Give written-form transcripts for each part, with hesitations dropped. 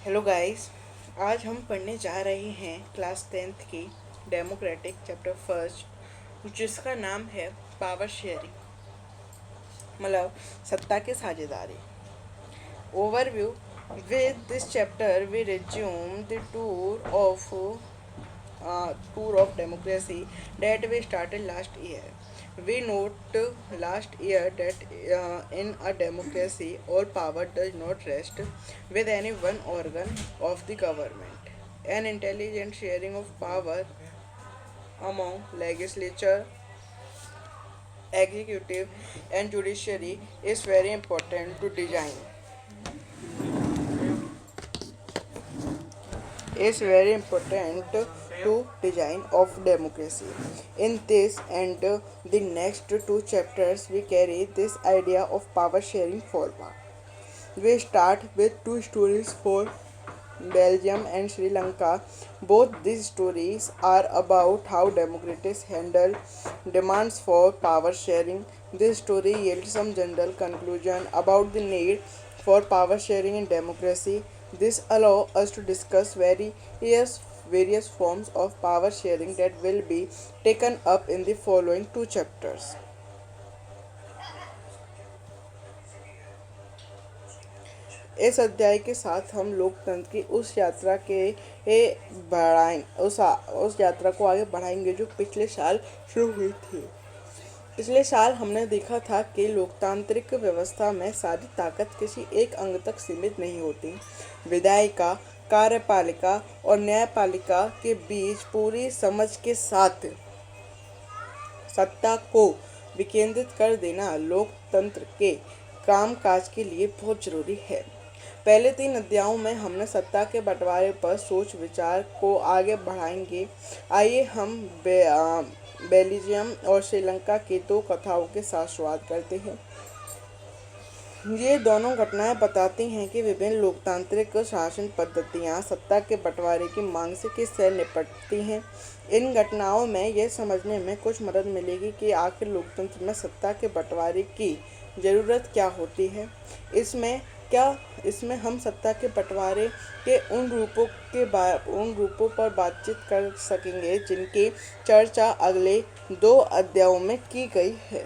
Hello guys. आज हम पढ़ने जा रहे हैं क्लास 10th की डेमोक्रेटिक चैप्टर फर्स्ट, जिसका नाम है पावर शेयरिंग, मतलब सत्ता की साझेदारी। Overview: with this chapter we resume the tour of democracy that we started last year. We note last year that in a democracy, all power does not rest with any one organ of the government. An intelligent sharing of power among legislature, executive, and judiciary is very important to design of democracy. In this and the next two chapters, we carry this idea of power sharing forward. We start with two stories for Belgium and Sri Lanka. Both these stories are about how democracies handle demands for power sharing. This story yields some general conclusion about the need for power sharing in democracy. This allows us to discuss various forms of power sharing that will be taken up in the following two chapters. इस अध्याय के साथ हम लोकतंत्र की उस यात्रा के बढ़ाएं उस यात्रा को आगे बढ़ाएंगे जो पिछले साल शुरू हुई थी। पिछले साल हमने देखा था कि लोकतांत्रिक व्यवस्था में सारी ताकत किसी एक अंग तक सीमित नहीं होती। विधायिका, कार्यपालिका और न्यायपालिका के बीच पूरी समझ के साथ सत्ता को विकेंद्रित कर देना लोकतंत्र के कामकाज के लिए बहुत जरूरी है। पहले तीन अध्यायों में हमने सत्ता के बंटवारे पर सोच विचार को आगे बढ़ाएंगे। आइए हम बेल्जियम और श्रीलंका की दो कथाओं के साथ शुरुआत करते हैं। ये दोनों घटनाएं बताती हैं कि विभिन्न लोकतांत्रिक शासन पद्धतियां सत्ता के बंटवारे की मांग से किस तरह निपटती हैं। इन घटनाओं में यह समझने में कुछ मदद मिलेगी कि आखिर लोकतंत्र में सत्ता के बंटवारे की ज़रूरत क्या होती है। इसमें हम सत्ता के बंटवारे के उन रूपों पर बातचीत कर सकेंगे जिनकी चर्चा अगले दो अध्यायों में की गई है।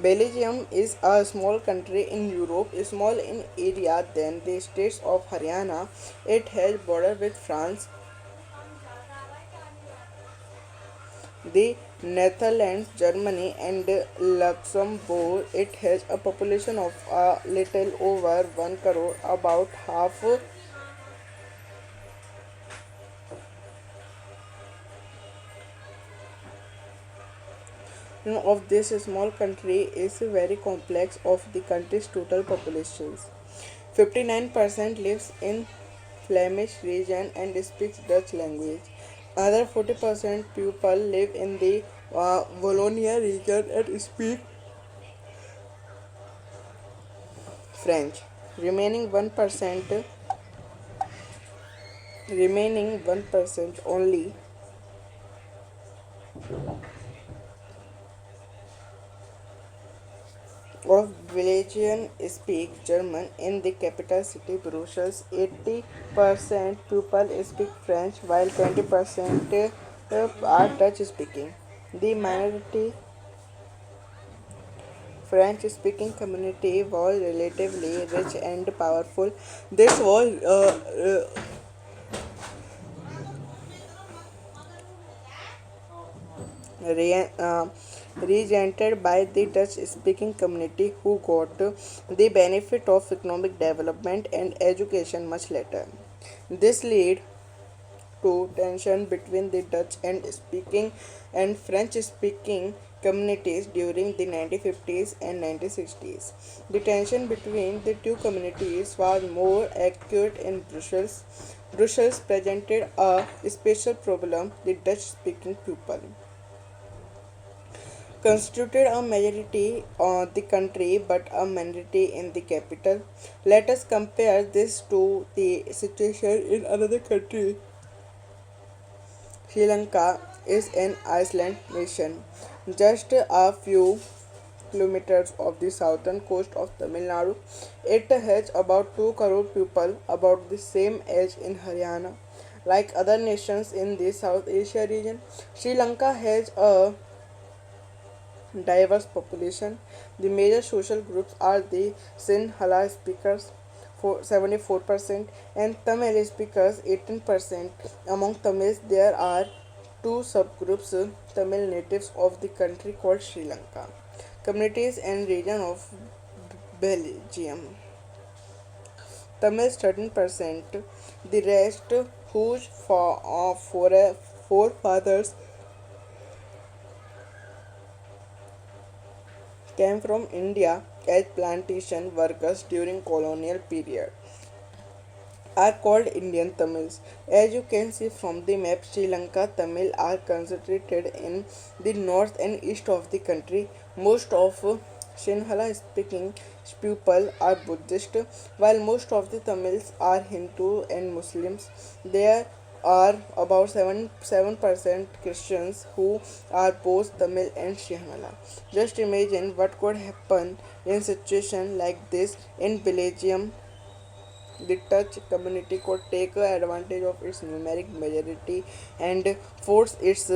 Belgium is a small country in Europe, small in area than the states of Haryana. It has border with France, the Netherlands, Germany, and Luxembourg. It has a population of a little over 1 crore, about half of this small country is very complex of the country's total population. 59% lives in Flemish region and speaks Dutch language. Other 40% people live in the Wallonia region and speak French. Remaining 1% only of Belgians speak German. In the capital city Brussels, 80% people speak French while 20% are Dutch speaking. The minority French speaking community was relatively rich and powerful. This was re- uh, resented by the Dutch speaking community, who got the benefit of economic development and education much later. This led to tension between the Dutch and French speaking communities during the 1950s and 1960s. The tension between the two communities was more acute in Brussels. Brussels presented a special problem: the Dutch speaking people constituted a majority of the country but a minority in the capital. Let us compare this to the situation in another country. Sri Lanka is an island nation, just a few kilometers of the southern coast of Tamil Nadu. It has about 2 crore people, about the same age in Haryana. Like other nations in the South Asia region, Sri Lanka has a diverse population. The major social groups are the Sinhala speakers, 74%, and Tamil speakers, 18%. Among Tamils, there are two subgroups, Tamil natives of the country called Sri Lanka, communities and region of Belgium. Tamils 13%, the rest whose forefathers came from India as plantation workers during colonial period are called Indian Tamils. As you can see from the map, Sri Lanka Tamil are concentrated in the north and east of the country. Most of Sinhala speaking people are Buddhist, while most of the Tamils are Hindu and Muslims. There are about 7% Christians who are both Tamil and Sinhala. Just imagine what could happen in situation like this in Belgium. The Dutch community could take advantage of its numeric majority and force its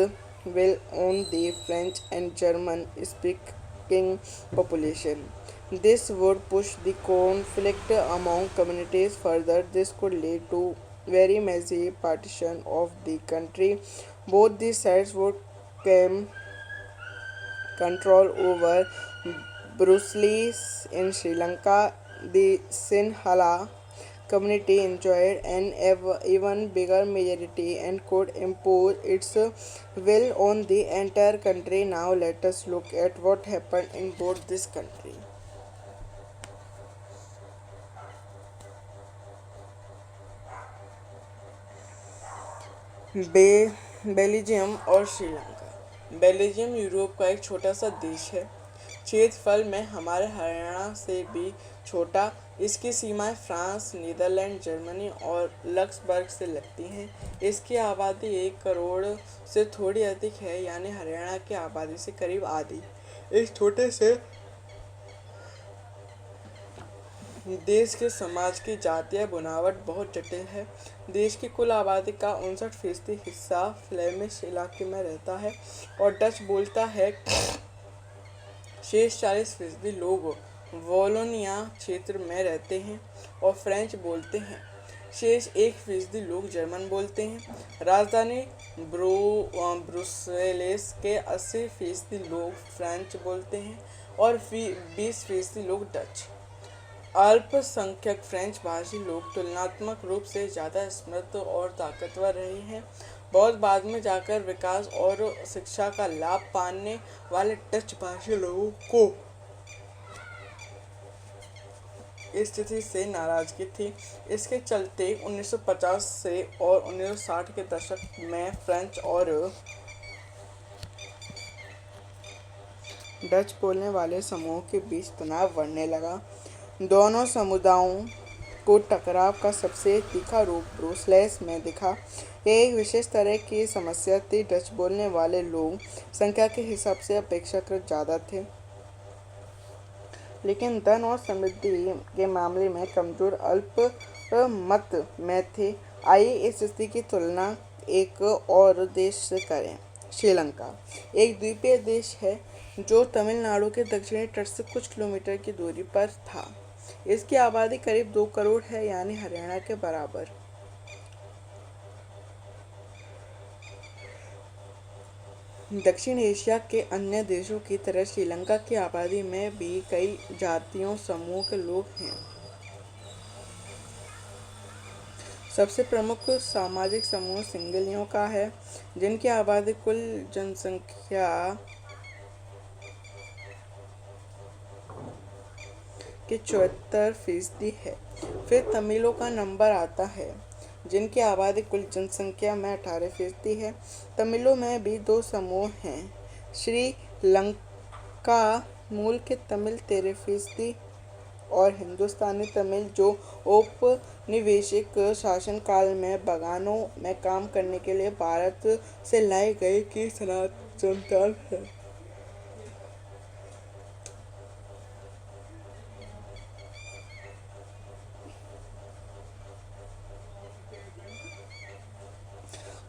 will on the French and German speaking population. This would push the conflict among communities further. This could lead to very messy partition of the country. Both the sides would claim control over Bruce in Sri Lanka. The Sinhala community enjoyed an even bigger majority and could impose its will on the entire country. Now let us look at what happened in both these countries. Belgium और Sri Lanka. Belgium Europe का एक छोटा सा देश है, क्षेत्रफल में हमारे हरियाणा से भी छोटा। इसकी सीमाएं फ्रांस, नीदरलैंड, जर्मनी और लक्सबर्ग से लगती हैं। इसकी आबादी 1 करोड़ से थोड़ी अधिक है, यानी हरियाणा की आबादी से करीब आधी। इस छोटे से देश के समाज की जातीय बनावट बहुत जटिल है। देश की कुल आबादी का 59% हिस्सा फ्लेमिश इलाके में रहता है और डच बोलता है। शेष 40% लोग वॉलोनिया क्षेत्र में रहते हैं और फ्रेंच बोलते हैं। शेष 1% लोग जर्मन बोलते हैं। राजधानी ब्रुसेल्स के 80% लोग फ्रेंच बोलते हैं और 20% लोग डच। अल्पसंख्यक फ्रेंच भाषी लोग तुलनात्मक रूप से ज़्यादा समृद्ध और ताकतवर रहे हैं। बहुत बाद में जाकर विकास और शिक्षा का लाभ पाने वाले डच भाषी लोगों को इस स्थिति से नाराजगी थी। इसके चलते 1950 से और 1960 के दशक में फ्रेंच और डच बोलने वाले समूहों के बीच तनाव बढ़ने लगा। दोनों समुदायों को टकराव का सबसे तीखा रूप ब्रुसेल्स में दिखा। यह एक विशेष तरह की समस्या थी। डच बोलने वाले लोग संख्या के हिसाब से अपेक्षाकृत ज़्यादा थे, लेकिन धन और समृद्धि के मामले में कमजोर अल्पमत में थे। आइए इस स्थिति की तुलना एक और देश से करें। श्रीलंका एक द्वीपीय देश है जो तमिलनाडु के दक्षिणी तट से कुछ किलोमीटर की दूरी पर था। इसकी आबादी करीब 2 करोड़ है, यानी हरियाणा के बराबर। दक्षिण एशिया के अन्य देशों की तरह श्रीलंका की आबादी में भी कई जातियों समूह के लोग हैं। सबसे प्रमुख सामाजिक समूह सिंगलियों का है, जिनकी आबादी कुल जनसंख्या के 74% है। फिर तमिलों का नंबर आता है, जिनकी आबादी कुल जनसंख्या में 18% है। तमिलों में भी 2 समूह हैं, श्रीलंका मूल के तमिल 13% और हिंदुस्तानी तमिल, जो औपनिवेशिक शासनकाल में बागानों में काम करने के लिए भारत से लाए गए की संतान है।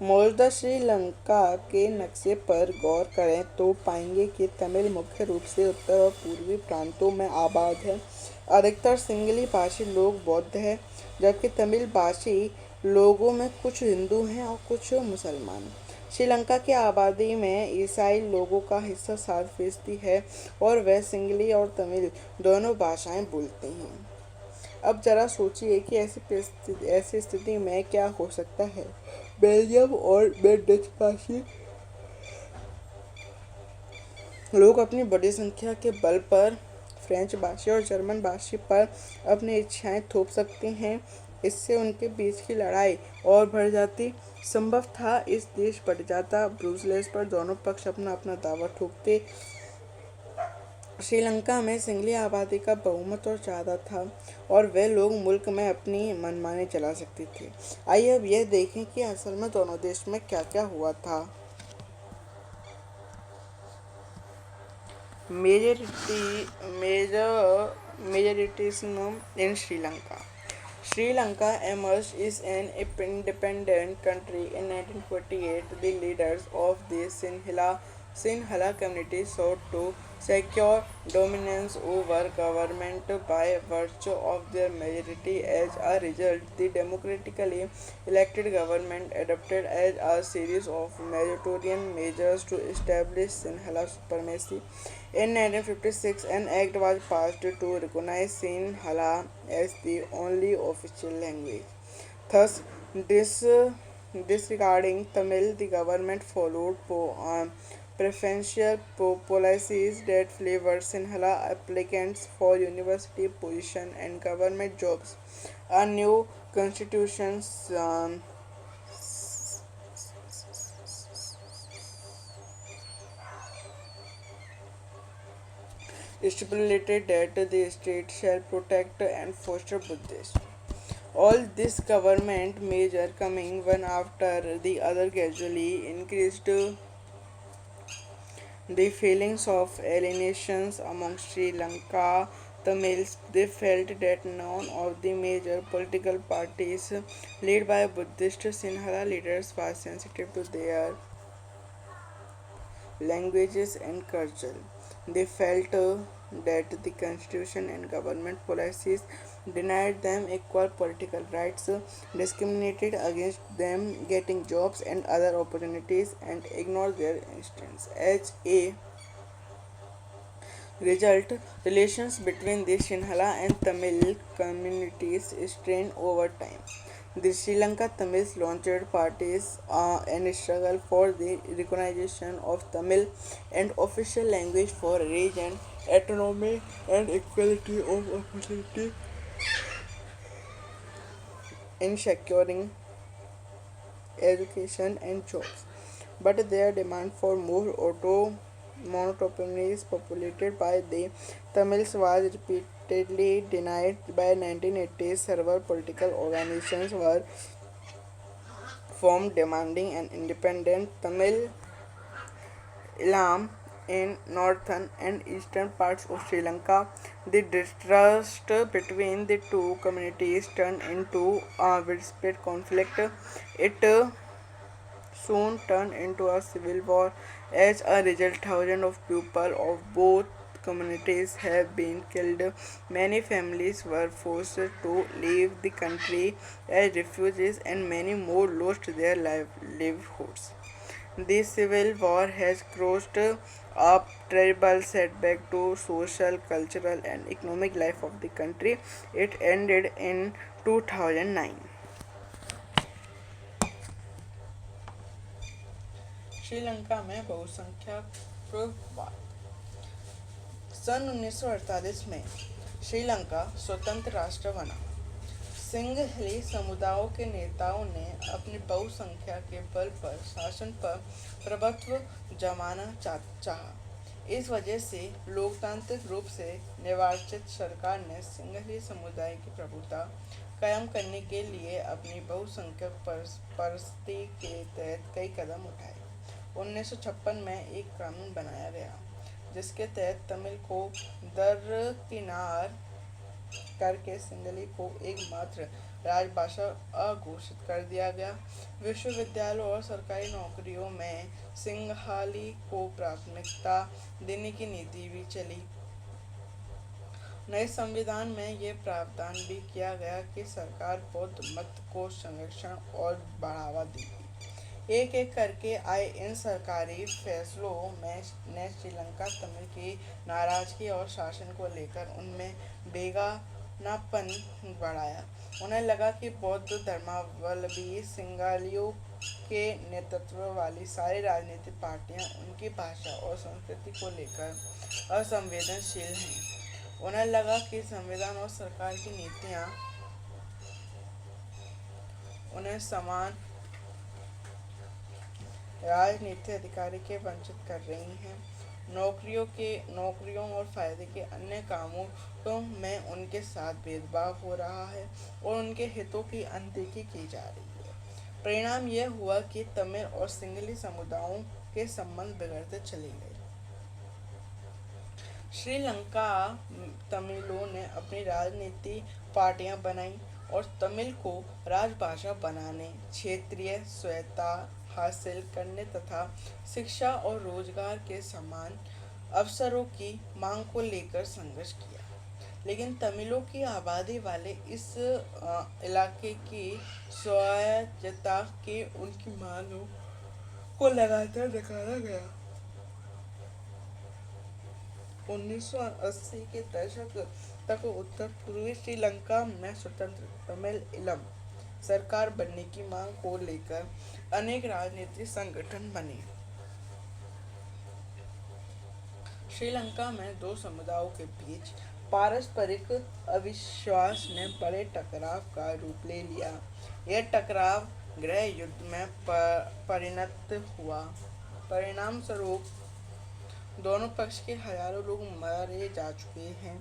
मौजूदा श्रीलंका के नक्शे पर गौर करें तो पाएंगे कि तमिल मुख्य रूप से उत्तर और पूर्वी प्रांतों में आबाद है। अधिकतर सिंगली भाषी लोग बौद्ध हैं, जबकि तमिल भाषी लोगों में कुछ हिंदू हैं और कुछ मुसलमान। श्रीलंका की आबादी में ईसाई लोगों का हिस्सा 7% है और वे सिंगली और तमिल दोनों भाषाएं बोलते हैं। अब जरा सोचिए कि ऐसी स्थिति में क्या हो सकता है। बेल्जियम और में डच भाषी लोग अपनी बड़ी संख्या के बल पर फ्रेंच भाषी और जर्मन भाषी पर अपनी इच्छाएं थोप सकते हैं। इससे उनके बीच की लड़ाई और बढ़ जाती। संभव था इस देश बढ़ जाता। ब्रुसेल्स पर दोनों पक्ष अपना अपना दावा ठोकते। श्रीलंका में सिंगली आबादी का बहुमत और ज़्यादा था और वे लोग मुल्क में अपनी मनमानी चला सकते थे। आइए अब यह देखें कि असल में दोनों देश में क्या क्या हुआ था। Majoritism in Sri Lanka. Sri Lanka emerged as an independent country in 1948. The leaders of the Sinhala community sought to secure dominance over government by virtue of their majority. As a result, the democratically elected government adopted a series of majoritarian measures to establish Sinhala supremacy. In 1956, an act was passed to recognize Sinhala as the only official language. Thus, dis- disregarding Tamil, the government followed preferential policies that favored Sinhala applicants for university positions and government jobs. A new constitution stipulated that the state shall protect and foster Buddhists. All this government measure coming one after the other gradually increased the feelings of alienation among Sri Lanka Tamils. They felt that none of the major political parties led by Buddhist Sinhala leaders was sensitive to their languages and culture. They felt that the constitution and government policies denied them equal political rights, discriminated against them getting jobs and other opportunities, and ignored their instincts. As a result, relations between the Sinhala and Tamil communities strained over time. The Sri Lanka Tamils launched parties and struggled for the recognition of Tamil and official language for region autonomy and equality of opportunity in securing education and jobs. But their demand for more monotopies populated by the Tamils was repeatedly denied. By 1980s, several political organizations were formed demanding an independent Tamil Elam in northern and eastern parts of Sri Lanka. The distrust between the two communities turned into a widespread conflict. It soon turned into a civil war. As a result, thousands of people of both communities have been killed. Many families were forced to leave the country as refugees, and many more lost their livelihoods. The civil war has caused a terrible setback to social, cultural, and economic life of the country. It ended in 2009. Sri Lanka में बहुसंख्यक वाद। सन 1948 में श्रीलंका स्वतंत्र राष्ट्र बना। सिंहली समुदायों के नेताओं ने अपनी बहुसंख्या के बल पर शासन पर प्रभुत्व जमाना चाहा। इस वजह से लोकतांत्रिक रूप से निर्वाचित सरकार ने सिंहली समुदाय की प्रभुता कायम करने के लिए अपनी बहुसंख्यक परिस्थिति के तहत कई कदम उठाए। 1956 में एक कानून बनाया गया जिसके तहत तमिल को दरकिनार करके सिंगली को एकमात्र राजभाषा अघोषित कर दिया गया। विश्वविद्यालयों और सरकारी नौकरियों में सिंघाली को प्राथमिकता देने की नीति भी चली। नए संविधान में ये प्रावधान भी किया गया कि सरकार बौद्ध मत को संरक्षण और बढ़ावा देगी। एक एक करके आए इन सरकारी फैसलों में ने श्रीलंका तमिल की नाराजगी और शासन को लेकर उनमें बेगानापन बढ़ाया। उन्हें लगा कि बौद्ध धर्मावलंबी सिंगालियों के नेतृत्व वाली सारी राजनीतिक पार्टियां उनकी भाषा और संस्कृति को लेकर असंवेदनशील हैं। उन्हें लगा कि संविधान और सरकार की नीतियां उन्हें समान राजनीतिक अधिकार के वंचित कर रही हैं। नौकरियों और फायदे के अन्य कामों में उनके साथ भेदभाव हो रहा है और उनके हितों की अनदेखी की जा रही है। परिणाम यह हुआ कि तमिल और सिंगली समुदायों के संबंध बिगड़ते चले गए। श्रीलंका तमिलों ने अपनी राजनीतिक पार्टियां बनाई और तमिल को राजभाषा बनाने, क्षेत्रीय स्वायत्तता हासिल करने तथा शिक्षा और रोजगार के समान अवसरों की मांग को लेकर संघर्ष किया। लेकिन तमिलों की आबादी वाले इस इलाके की स्वायत्तता के उनकी मांगों को लगातार नकारा गया। 1980 के दशक तक उत्तर पूर्वी श्रीलंका में स्वतंत्र तमिल ईलम सरकार बनने की मांग को लेकर अनेक राजनीतिक संगठन बने। श्रीलंका में दो समुदायों के बीच पारस्परिक अविश्वास ने बड़े टकराव का रूप ले लिया। यह टकराव गृह युद्ध में परिणत हुआ। परिणाम स्वरूप दोनों पक्ष के हजारों लोग मारे जा चुके हैं।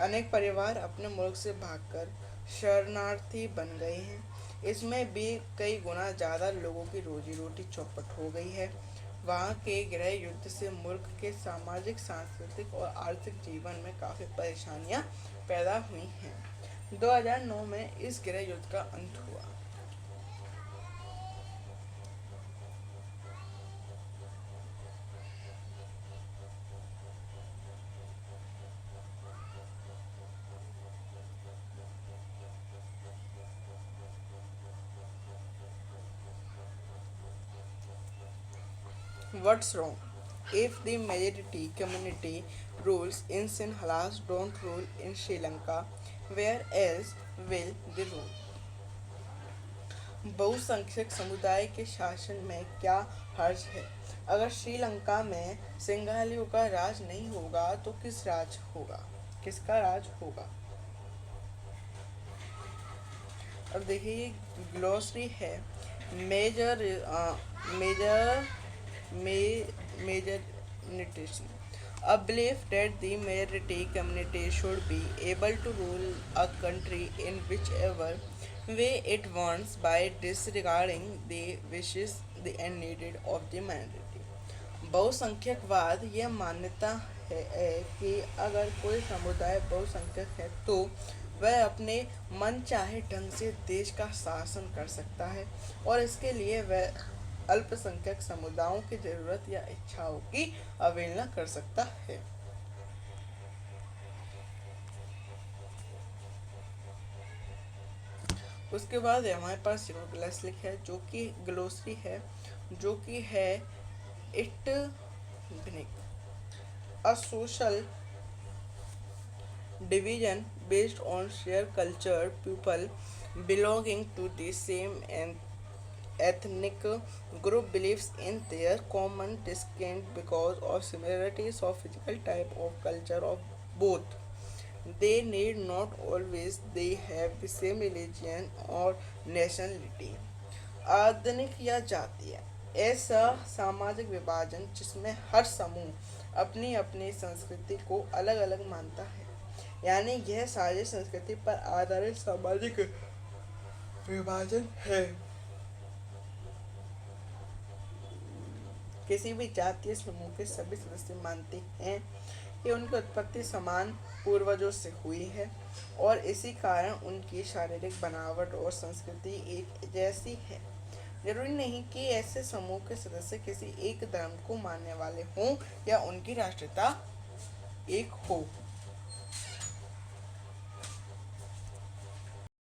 अनेक परिवार अपने मुल्क से भागकर शरणार्थी बन गए हैं। इसमें भी कई गुना ज़्यादा लोगों की रोजी रोटी चौपट हो गई है। वहाँ के गृह युद्ध से मुल्क के सामाजिक, सांस्कृतिक और आर्थिक जीवन में काफ़ी परेशानियाँ पैदा हुई हैं। 2009 में इस गृह युद्ध का अंत हुआ। What's wrong? If the majority community rules in Sinhalas don't rule in Sri Lanka, where else will they rule? बहुसंख्यक समुदाय के शासन में क्या हर्ज है? अगर श्रीलंका में सिंघालियों का राज नहीं होगा तो किसका राज होगा? अब देखिए ये ग्लोसरी है। Major major major nutrition. A belief that the majority community should be able to rule a country in whichever way it wants by disregarding the wishes and needs of the minority. बहुसंख्यकवाद यह मान्यता है कि अगर कोई समुदाय बहुसंख्यक है तो वह अपने मन चाहे ढंग से देश का शासन कर सकता है और इसके लिए वह अल्पसंख्यक समुदायों की जरूरत या इच्छाओं की अवहेलना कर सकता है। उसके बाद हमारे पास ग्लोसरी है जो कि है it a social division based on shared culture, people belonging to the same ethnic group believes in their common descent because of similarities of physical type of culture of both. They need not always they have the same religion or nationality. आधुनिक या जातीय ऐसा सामाजिक विभाजन जिसमें हर समूह अपनी अपनी संस्कृति को अलग अलग मानता है, यानी यह साझी संस्कृति पर आधारित सामाजिक विभाजन है। किसी भी जातीय समूह के सभी सदस्य मानते हैं ये उनकी उत्पत्ति समान पूर्वजों से हुई है और इसी कारण उनकी शारीरिक बनावट और संस्कृति एक जैसी है। जरूरी नहीं कि ऐसे समूह के सदस्य किसी एक धर्म को मानने वाले हों या उनकी राष्ट्रीयता एक हो।